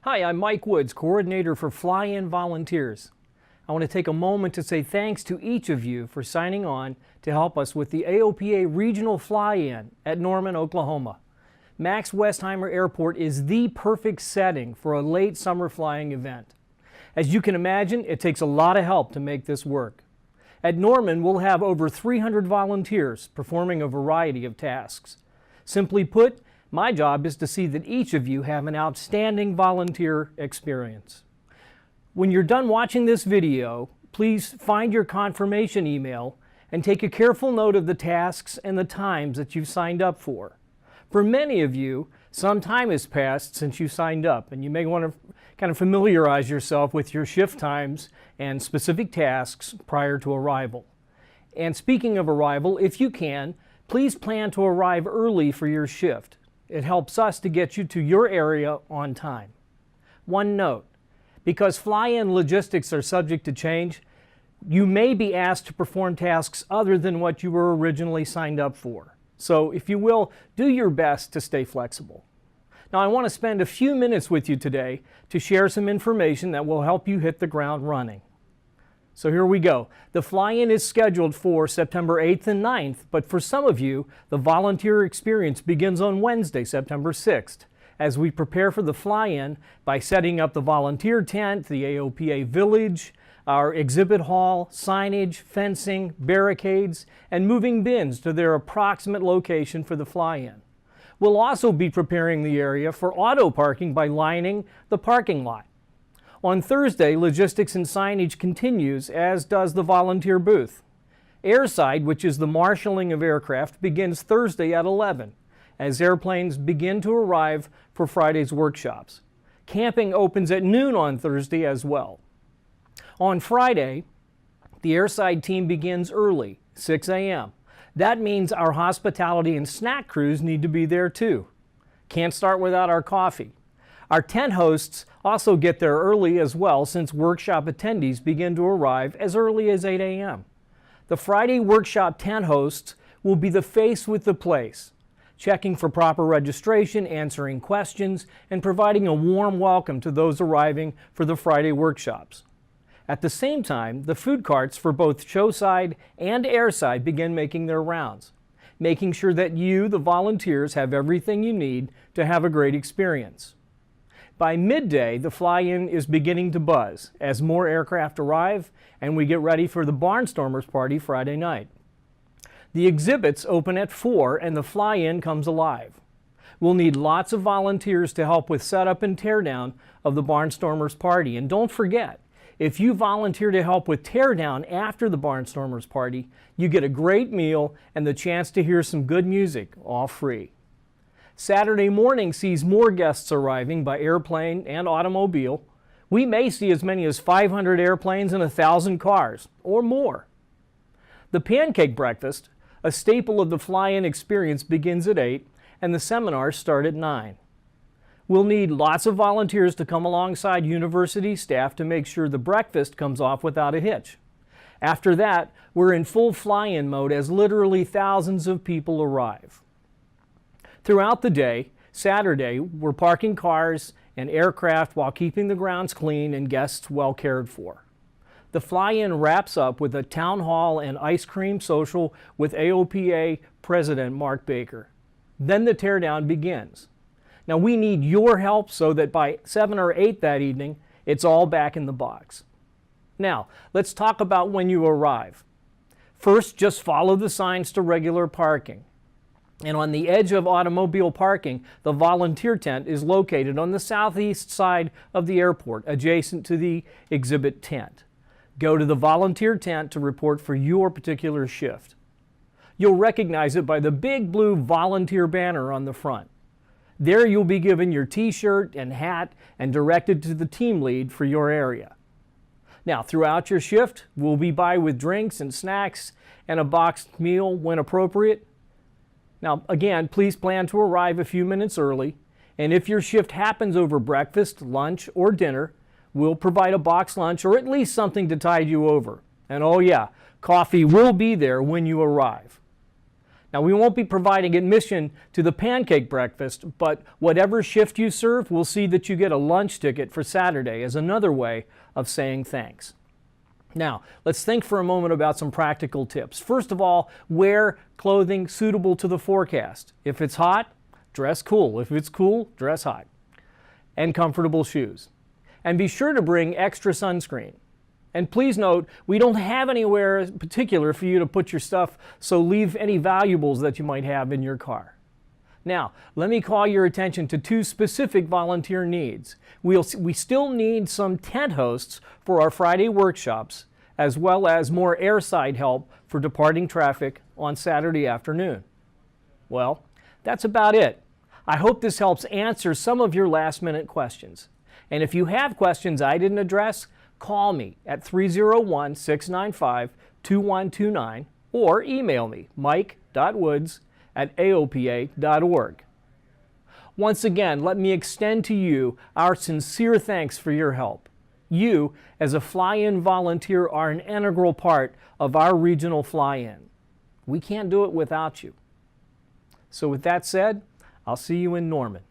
Hi, I'm Mike Woods, coordinator for Fly-In Volunteers. I want to take a moment to say thanks to each of you for signing on to help us with the AOPA Regional Fly-In at Norman, Oklahoma. Max Westheimer Airport is the perfect setting for a late summer flying event. As you can imagine, it takes a lot of help to make this work. At Norman, we'll have over 300 volunteers performing a variety of tasks. Simply put, my job is to see that each of you have an outstanding volunteer experience. When you're done watching this video, please find your confirmation email and take a careful note of the tasks and the times that you've signed up for. For many of you, some time has passed since you signed up, and you may want to kind of familiarize yourself with your shift times and specific tasks prior to arrival. And speaking of arrival, if you can, please plan to arrive early for your shift. It helps us to get you to your area on time. One note, because fly-in logistics are subject to change, you may be asked to perform tasks other than what you were originally signed up for. So if you will, do your best to stay flexible. Now I want to spend a few minutes with you today to share some information that will help you hit the ground running. So here we go. The fly-in is scheduled for September 8th and 9th, but for some of you, the volunteer experience begins on Wednesday, September 6th, as we prepare for the fly-in by setting up the volunteer tent, the AOPA village, our exhibit hall, signage, fencing, barricades, and moving bins to their approximate location for the fly-in. We'll also be preparing the area for auto parking by lining the parking lot. On Thursday, logistics and signage continues, as does the volunteer booth. Airside, which is the marshaling of aircraft, begins Thursday at 11, as airplanes begin to arrive for Friday's workshops. Camping opens at noon on Thursday as well. On Friday, the airside team begins early, 6 a.m. That means our hospitality and snack crews need to be there too. Can't start without our coffee. Our tent hosts also get there early as well, since workshop attendees begin to arrive as early as 8 a.m. The Friday workshop tent hosts will be the face with the place, checking for proper registration, answering questions, and providing a warm welcome to those arriving for the Friday workshops. At the same time, the food carts for both showside and airside begin making their rounds, making sure that you, the volunteers, have everything you need to have a great experience. By midday, the fly-in is beginning to buzz as more aircraft arrive and we get ready for the Barnstormers party Friday night. The exhibits open at 4 and the fly-in comes alive. We'll need lots of volunteers to help with setup and teardown of the Barnstormers party. And don't forget, if you volunteer to help with teardown after the Barnstormers party, you get a great meal and the chance to hear some good music, all free. Saturday morning sees more guests arriving by airplane and automobile. We may see as many as 500 airplanes and 1,000 cars, or more. The pancake breakfast, a staple of the fly-in experience, begins at 8, and the seminars start at 9. We'll need lots of volunteers to come alongside university staff to make sure the breakfast comes off without a hitch. After that, we're in full fly-in mode as literally thousands of people arrive. Throughout the day, Saturday, we're parking cars and aircraft while keeping the grounds clean and guests well cared for. The fly-in wraps up with a town hall and ice cream social with AOPA President Mark Baker. Then the teardown begins. Now we need your help so that by 7 or 8 that evening, it's all back in the box. Now, let's talk about when you arrive. First, just follow the signs to regular parking. And on the edge of automobile parking, the volunteer tent is located on the southeast side of the airport, adjacent to the exhibit tent. Go to the volunteer tent to report for your particular shift. You'll recognize it by the big blue volunteer banner on the front. There you'll be given your t-shirt and hat and directed to the team lead for your area. Now, throughout your shift, we'll be by with drinks and snacks and a boxed meal when appropriate. Now, again, please plan to arrive a few minutes early, and if your shift happens over breakfast, lunch, or dinner, we'll provide a boxed lunch or at least something to tide you over. And oh yeah, coffee will be there when you arrive. Now, we won't be providing admission to the pancake breakfast, but whatever shift you serve, we'll see that you get a lunch ticket for Saturday as another way of saying thanks. Now, let's think for a moment about some practical tips. First of all, wear clothing suitable to the forecast. If it's hot, dress cool. If it's cool, dress hot. And comfortable shoes. And be sure to bring extra sunscreen. And please note, we don't have anywhere in particular for you to put your stuff, so leave any valuables that you might have in your car. Now, let me call your attention to two specific volunteer needs. We still need some tent hosts for our Friday workshops, as well as more airside help for departing traffic on Saturday afternoon. Well, that's about it. I hope this helps answer some of your last-minute questions. And if you have questions I didn't address, call me at 301-695-2129 or email me, mike.woods@aopa.org. Once again, let me extend to you our sincere thanks for your help. You, as a fly-in volunteer, are an integral part of our regional fly-in. We can't do it without you. So with that said, I'll see you in Norman.